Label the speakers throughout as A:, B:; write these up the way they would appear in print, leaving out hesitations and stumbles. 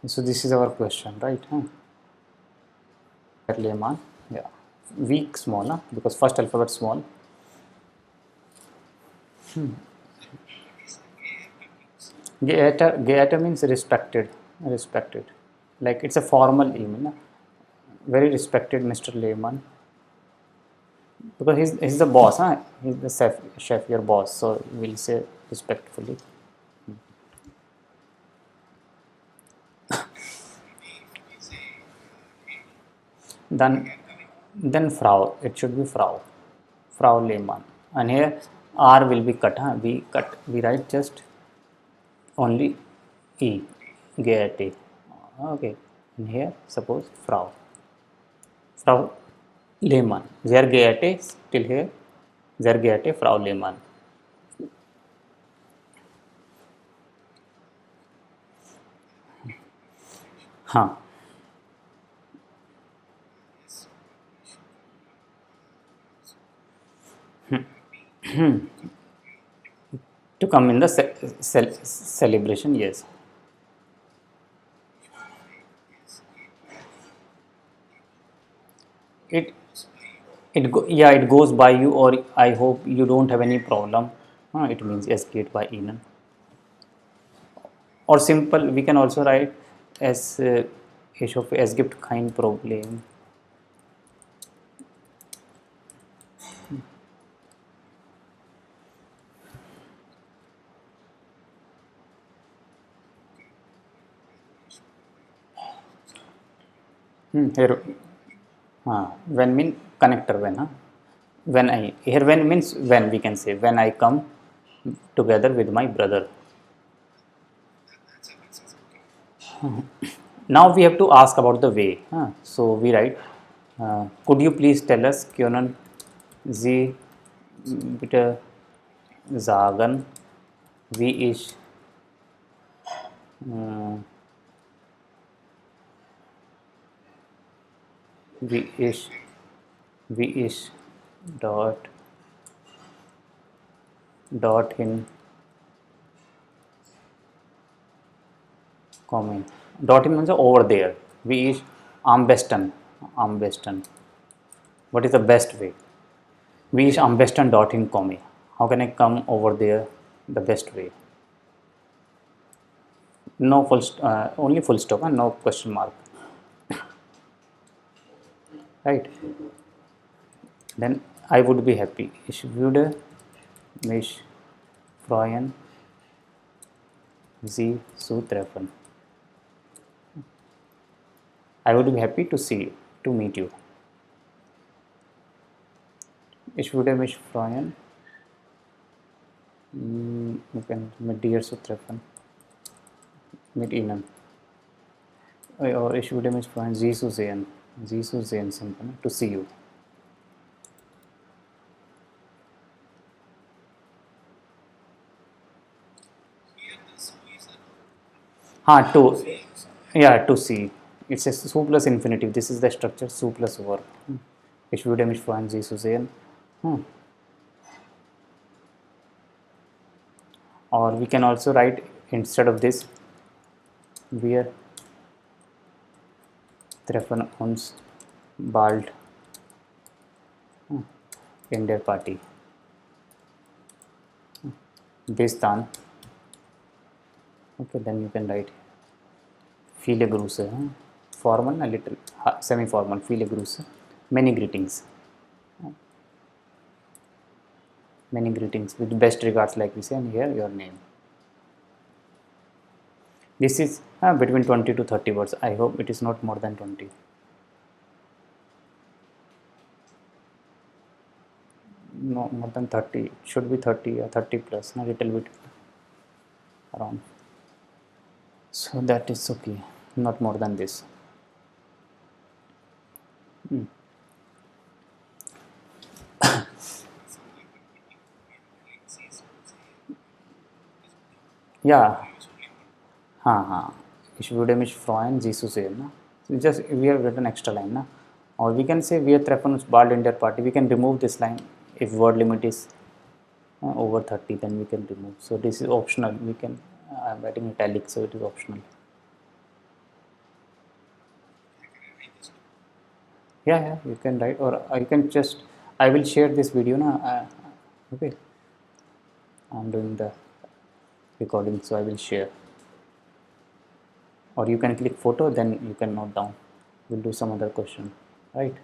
A: So this is our question, right? Lehman, yeah, weak small, because first alphabet small. Geata means respected, respected. Like it's a formal email. Very respected Mr. Lehman, because he's the boss, huh? He's the chef, your boss. So we'll say respectfully. Then Frau. It should be Frau. Frau Lehmann. And here R will be cut. Huh? We write just only E. Geate. Okay. And here suppose Frau. Frau Lehmann. Sehr geehrte till here. Sehr geehrte Frau Lehmann. हाँ. To come in the celebration, yes. It yeah, it goes by you, or I hope you don't have any problem. It means escaped by Enan. Or simple, we can also write as as gift kind problem. Here, when mean connector when, when I here when means when, we can say when I come together with my brother. Now we have to ask about the way. So we write, could you please tell us können Sie bitte sagen, wie ich äh, wie ich wie ich dorthin komme. Dorthin means over there. Wie ich am besten. What is the best way? Wie ich am besten dorthin komme. How can I come over there the best way? No only full stop and no question mark. Right? Then I would be happy. Ich würde mich freuen, Sie zu treffen. I would be happy to see you, to meet you. Ich würde mich freuen, mit dir zu treffen. Mit Ihnen. Or ich würde mich freuen, Sie zu sehen. Sie zu sehen, simple, to see you. To, yeah, to see. It's a su plus infinitive. This is the structure, su plus verb. Ich würde mich freuen, Sie zu sehen. Or we can also write instead of this, wir treffen uns bald in der Party. Bis dann. Okay, then you can write viele Grüße. Formal, a little semi-formal, viele Grüße. Many greetings. Many greetings with best regards, like we say, and here your name. This is between 20 to 30 words. I hope it is not more than 20. No, more than 30. It should be 30 or 30 plus, a little bit around. So that is okay. Not more than this. Yeah. Ich würde mich freuen, Sie zu sehen. Just we have written extra line. Or we can say wir treffen uns bald in der Party. We can remove this line if word limit is over 30, then we can remove. So this is optional. We can, I'm writing italic, so it is optional. Yeah, you can write, or you can just, I will share this video now. Okay, I'm doing the recording, so I will share, or you can click photo, then you can note down. We'll do some other question, right?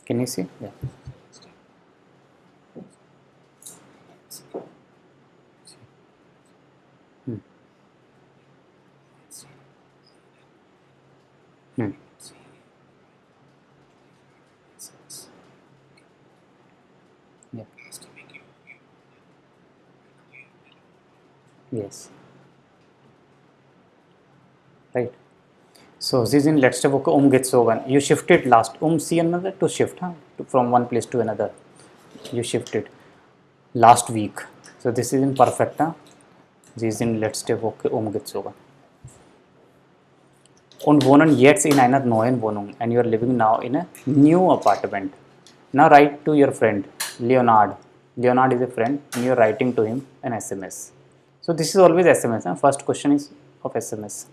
A: Can you see? Yeah. Hmm. Hmm. Yeah. Yes. Right. So this in let's take umgetsogan. You shifted last see another to shift, huh? From one place to another. You shifted last week. So this is in perfect, huh? This in letzte Woche umgezogen. Und wohnen jetzt in einer neuen Wohnung, and you are living now in a new apartment. Now write to your friend Leonard. Leonard is a friend, and you are writing to him an SMS. So this is always SMS. Huh? First question is of SMS.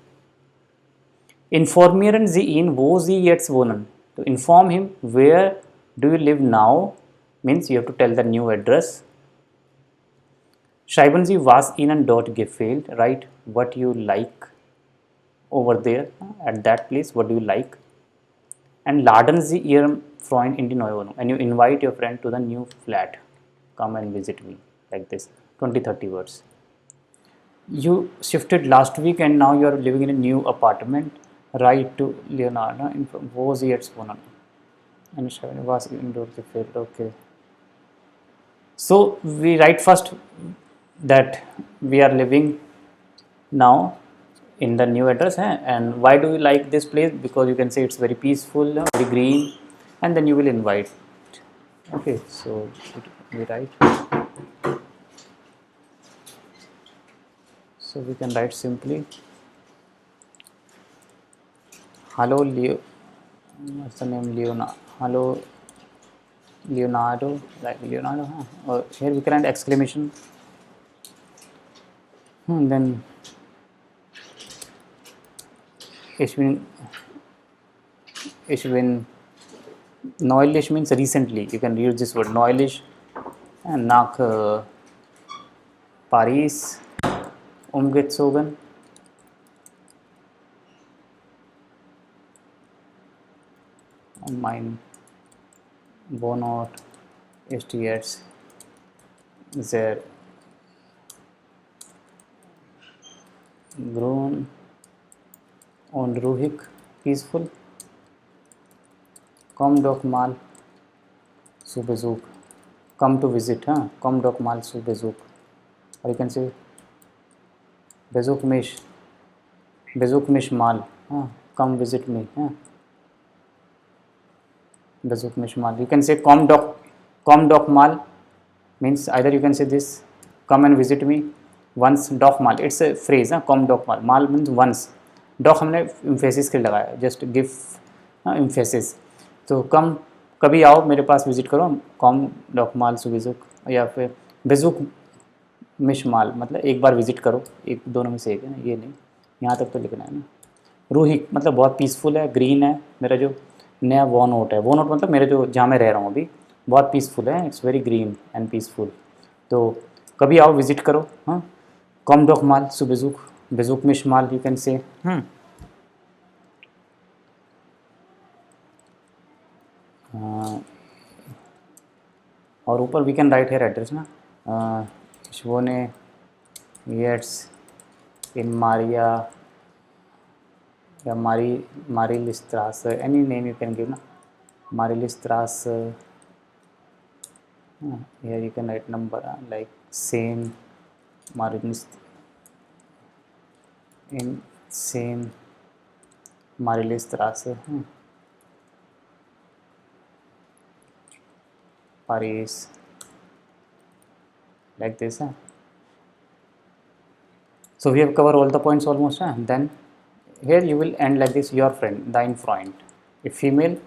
A: Informieren Sie ihn, wo Sie jetzt wohnen. To inform him where do you live now means you have to tell the new address. Schreiben Sie, was Ihnen dort gefällt. Write what you like over there at that place. What do you like? And laden Sie Ihren Freund in die neue Wohnung. And you invite your friend to the new flat. Come and visit me. Like this. 20-30 words. You shifted last week and now you are living in a new apartment. Write to Leonardo. Wo Sie jetzt wohnen. And was indoor field. Okay. So we write first that we are living now in the new address, and why do you like this place? Because you can say it's very peaceful, very green, and then you will invite. Okay, so we write. So we can write simply, hello Leo. What's the name? Leonardo. Hello Leonardo, like Leonardo. Or here we can add exclamation. Then ich bin neulich means recently. You can use this word neulich. And nach Paris umgezogen. Mein Wohnort ist jetzt sehr grün und ruhig, peaceful. Komm doch mal zu Besuch. Come to visit, huh? Komm doch mal zu Besuch. Or you can say Besuch mich mal. Huh? Come visit me. Huh? Besuch mich mal. You can say komm doch mal means either you can say this, come and visit me once, doch mal. It's a phrase, huh? Komm doch mal. Mal means once. Doch हमने emphasis के लगाया. Just give emphasis. तो कम कभी आओ मेरे पास visit करो. Com dock माल सु बेजुक या फिर बेजुक मिशमाल मतलब एक बार विजिट करो. एक दोनों में से एक है ना, ये नहीं, यहाँ तक तो लिखना है ना. रूही मतलब बहुत पीसफुल है, ग्रीन है. मेरा जो नया वॉनोट है, वॉनोट मतलब मेरे जो जहाँ मैं रह रहा हूँ अभी बहुत पीसफुल है. It's very green and peaceful. तो कभी आओ विजिट करो. हाँ, कॉम डॉक माल सु बेजुक, बेजुक मिशमाल यू कैन से. और ऊपर we can write here address ना. ich wohne jetzt in Maria या Marilstraße, any name you can give ना. Marilstraße Here you can write number like same Marilis in same Marilisstraße, Paris, like this. So we have covered all the points almost. Then here you will end like this: your friend, dein Freund. If female,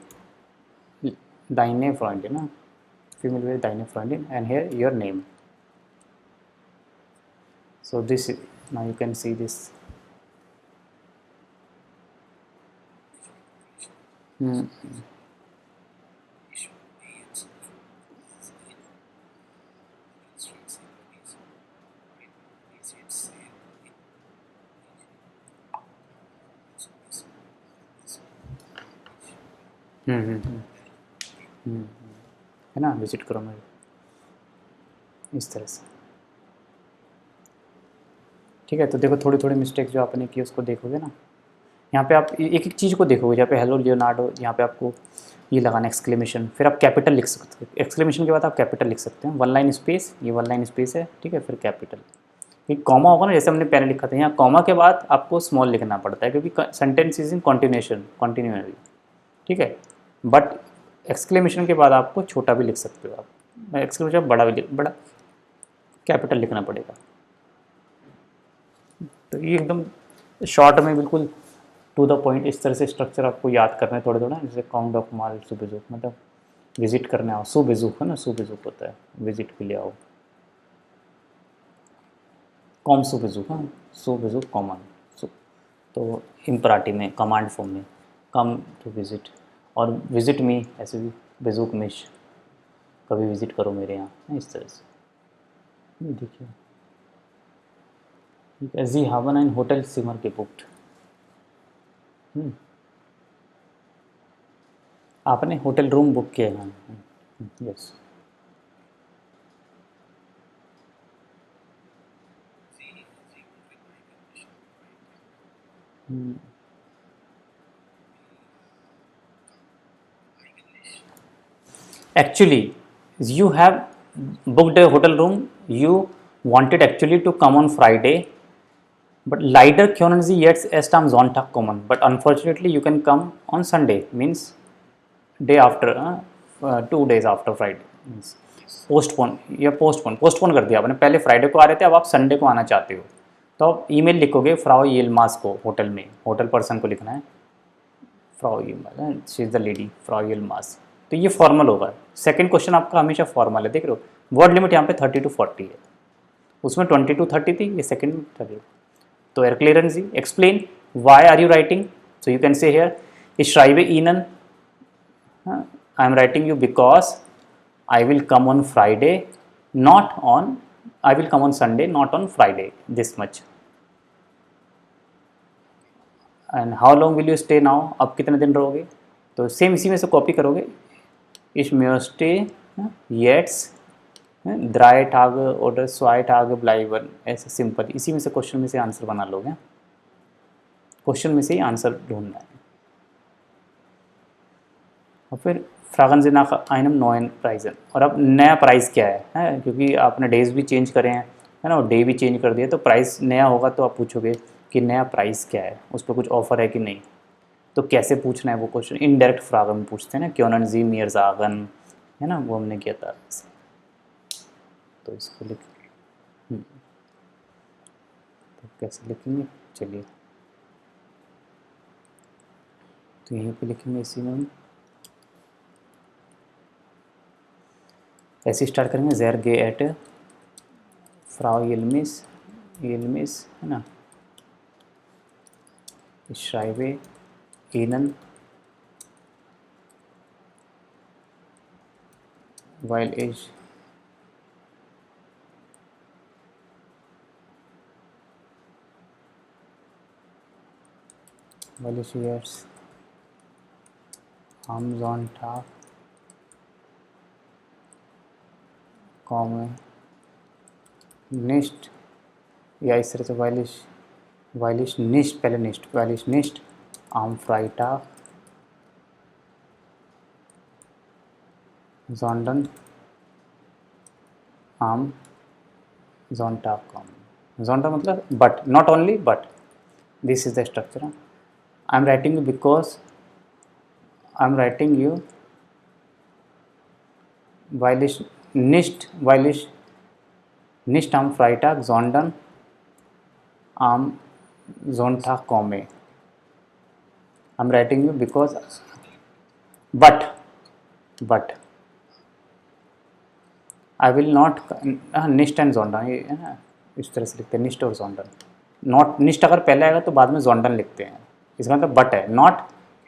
A: deine Freundin. Female will deine Freundin, and here your name. So this is, now you can see this. है ना, visit करो मैं इस तरह से। ठीक है, तो देखो थोड़ी थोड़ी मिस्टेक जो आपने की उसको देखोगे ना, यहाँ पे आप एक एक चीज़ को देखोगे। जहाँ पे हेलो लियोनार्डो, यहाँ पे आपको ये लगाना एक्सक्लेमेशन, फिर आप कैपिटल लिख सकते हो। एक्सक्लेमेशन के बाद आप कैपिटल लिख सकते हैं, वन लाइन स्पेस, ये वन लाइन स्पेस है, ठीक है, फिर कैपिटल। एक कॉमा होगा ना, जैसे हमने पहले लिखा था, यहाँ कॉमा के बाद आपको स्मॉल लिखना पड़ता है क्योंकि सेंटेंस इज इन कॉन्टिन्यूएशन, कॉन्टिन्यूअली, ठीक है। बट एक्सक्लेमेशन के बाद आपको छोटा भी लिख सकते हो आप, एक्सक्लेमेशन बड़ा भी बड़ा कैपिटल लिखना पड़ेगा। तो ये एकदम शॉर्ट में बिल्कुल टू द पॉइंट इस तरह से स्ट्रक्चर आपको याद करना है थोड़ा थोड़ा। जैसे काउंट ऑफ माल सुबेजुक, मतलब विजिट करने आओ, सुबेजुक है ना, सुबेजुक होता है विजिट के लिए आओ, कॉम सुबेजुक, हाँ सुबेजुक कॉमन सु, तो इम्पराटिव में कमांड फॉर्म में कम टू विजिट, और विजिट मी ऐसे भी बेजुक मिश, कभी विजिट करो मेरे यहाँ, इस तरह से। ये देखिए जी हावन एंड होटल सिमर के बुक्ड। आपने होटल रूम बुक किया है? Yes. Actually, you have booked a hotel room. You wanted actually to come on Friday, but leider können Sie jetzt erst am Sonntag kommen. But unfortunately, you can come on Sunday. Means day after, 2 days after Friday. Means postpone या postpone कर दिया आपने। पहले Friday को आ रहे थे, अब आप संडे को आना चाहते हो, तो आप ईमेल लिखोगे फ्राउ येलमास को, होटल में होटल पर्सन को लिखना है Frau Yelmas, she is the lady Frau Yelmas. तो ये फॉर्मल होगा। सेकंड क्वेश्चन आपका हमेशा फॉर्मल है, देख रहे हो वर्ड लिमिट यहाँ पे 30 to 40 है, उसमें 20 to 30 थी, ये सेकंड 30। तो erklären explain why are you writing, so you can say here ich schreibe Ihnen, I am writing you because I will come on Friday, not on, I will come on Sunday, not on Friday, this much. And how long will you stay now, अब कितने दिन रहोगे? तो same इसी में से copy करोगे, ich möchte jetzt 3 Tage oder 2 Tage bleiben, ऐसे सिंपल, इसी में से क्वेश्चन में से आंसर बना लोगे। क्वेश्चन में से ही आंसर ढूंढना है। और फिर फ्रागन से nach einem neuen Preisen, और अब नया प्राइस क्या है, क्योंकि आपने डेज भी चेंज करे हैं, है ना, और डे भी चेंज कर दिया, तो प्राइस नया होगा, तो आप पूछोगे कि नया प्राइस क्या है, उस पर कुछ ऑफर है कि नहीं। तो कैसे पूछना है वो क्वेश्चन, इनडायरेक्ट फ्रागन में पूछते हैं ना, क्यों जी मियर जागन, है ना, वो हमने किया था। तो इसको लिख, तो कैसे लिखेंगे, चलिए तो यहीं पे लिखेंगे इसी में हम, ऐसे स्टार्ट करेंगे, ज़ेर गे एट फ्राउ येलमिस, येलमिस है ना, schreibe Ihnen, weil ich jetzt am Sonntag komme nicht, या इस तरह से weil ich nicht, पहले nicht, weil ich nicht am Freitag, sondern am zonta common. Zonta मतलब but, not only but. This is the structure. I am writing you because I am writing you weil ich nicht am Freitag, sondern am Sonntag komme. I'm writing you because but I will not निस्ट and जोंडन, ये ना इस तरह से लिखते हैं निस्ट और जोंडन. नॉट निस्ट अगर पहले आएगा तो बाद में जोंडन लिखते हैं, इसका मतलब बट है, नॉट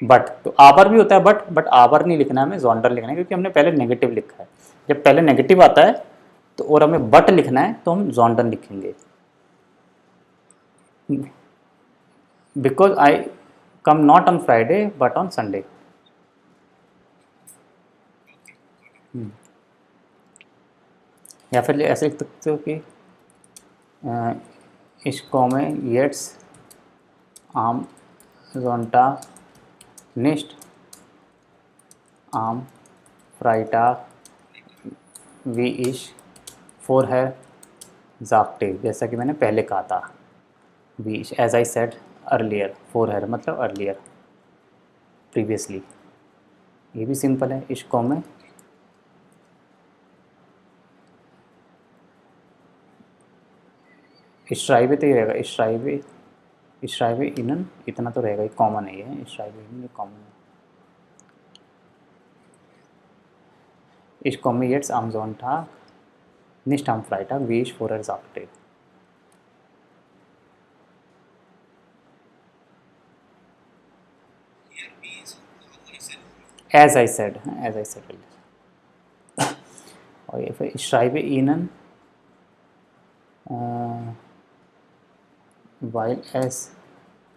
A: बट. तो आबर भी होता है बट आबर नहीं लिखना है, हमें जोंडन लिखना है क्योंकि हमने पहले नेगेटिव लिखा है. जब पहले नेगेटिव आता है तो और हमें बट लिखना है तो हम जोंडन लिखेंगे. Because I come not on Friday but on Sunday. या फिर ऐसे लिख सकते हो कि ich komme jetzt am Sonntag nicht am Freitag, wie ich vorher sagte, जैसा कि मैंने पहले कहा था. wie ich, as I said earlier, vorher मतलब earlier, previously. ये भी सिंपल है. ich komme schreibe तो ही रहेगा. schreibe ihnen, इतना तो रहेगा, ये कॉमन है. ये schreibe ihnen ये कॉमन है. ich komme jetzt am Sonntag nicht am Freitag, wie ich vorher sagte. as I said earlier. और ये फिर schreibe ihnen weil es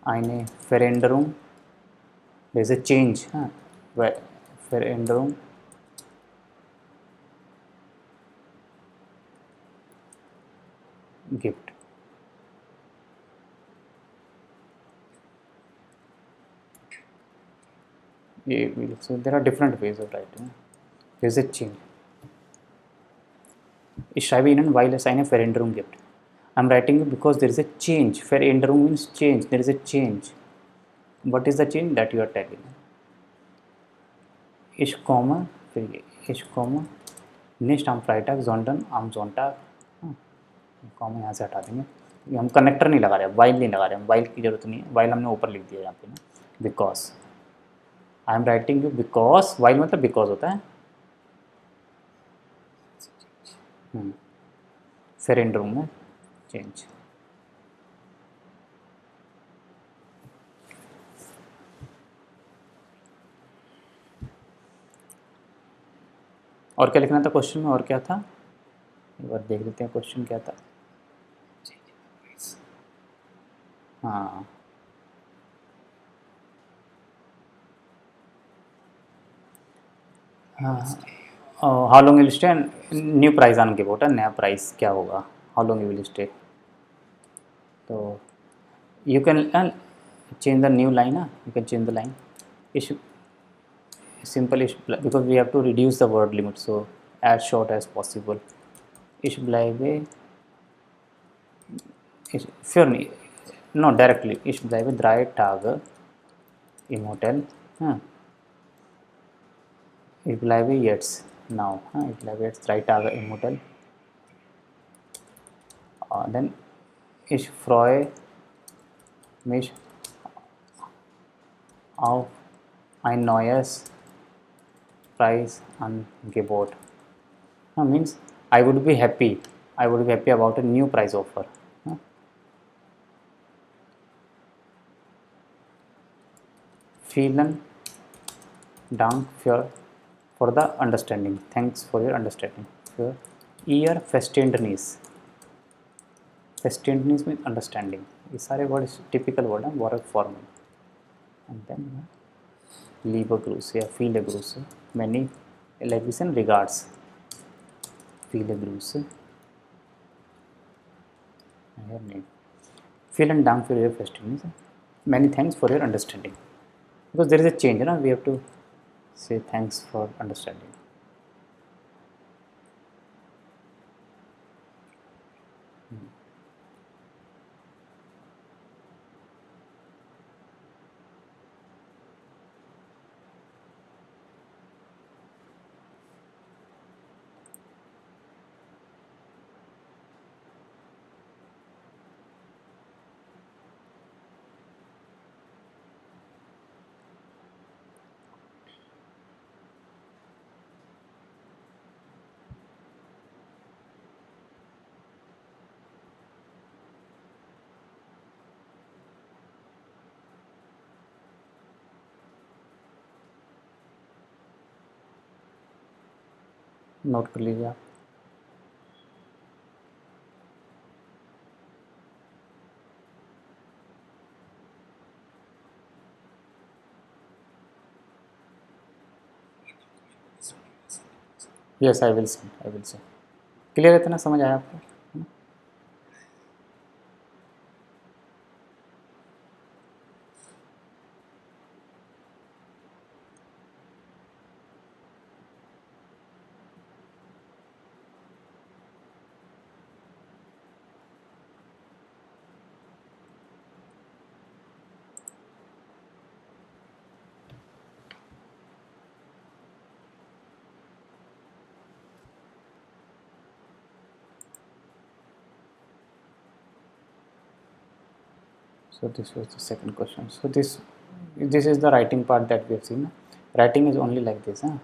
A: eine Veränderung, there is a change, Veränderung gibt. So there are different ways of writing. There is a change. Ich schreibe Ihnen, weil es eine Veränderung gibt. I am writing because there is a change. Veränderung means change. There is a change. What is the change that you are telling? Ich komme nicht am Freitag, sondern am Sonntag. Comma यहाँ से हटा देंगे. हम connector नहीं लगा रहे, while नहीं लगा रहे, हम वाइल की जरूरत नहीं है. वाइल हमने ऊपर लिख दिया यहाँ पे ना. Because I am writing you because, while मतलब बिकॉज होता है. फिर इन रूम में चेंज. और क्या लिखना था क्वेश्चन में, और क्या था एक बार देख लेते हैं क्वेश्चन क्या था. हाँ how long will stay, new price on give, नया प्राइस क्या होगा, how long you will stay. तो you can change the new line, you can change the line. Ich simple is because we have to reduce the word limit, so as short as possible. Ich bleibe für no directly, ich bleibe 3 Tage im Hotel. Ich bleibe jetzt now, ich bleibe jetzt 3 Tage im Hotel. Then ich freue mich auf ein neues Preisangebot. Means I would be happy about a new price offer. Vielen Dank for the understanding. Thanks for your understanding. For Ihr Verständnis. Verständnis means understanding. ये सारे word typical word हैं, verb form में. And then liebe Grüße, viele Grüße, many like we say regards, viele Grüße, your name. Vielen Dank für Ihr Verständnis, many thanks for your understanding, because there is a change, we have to say thanks for understanding. Note कर लीजिए आप। Yes, I will send, I will send. Clear है, इतना समझ आया आपको? So this was the second question. So this is the writing part that we have seen. Writing is only like this, huh?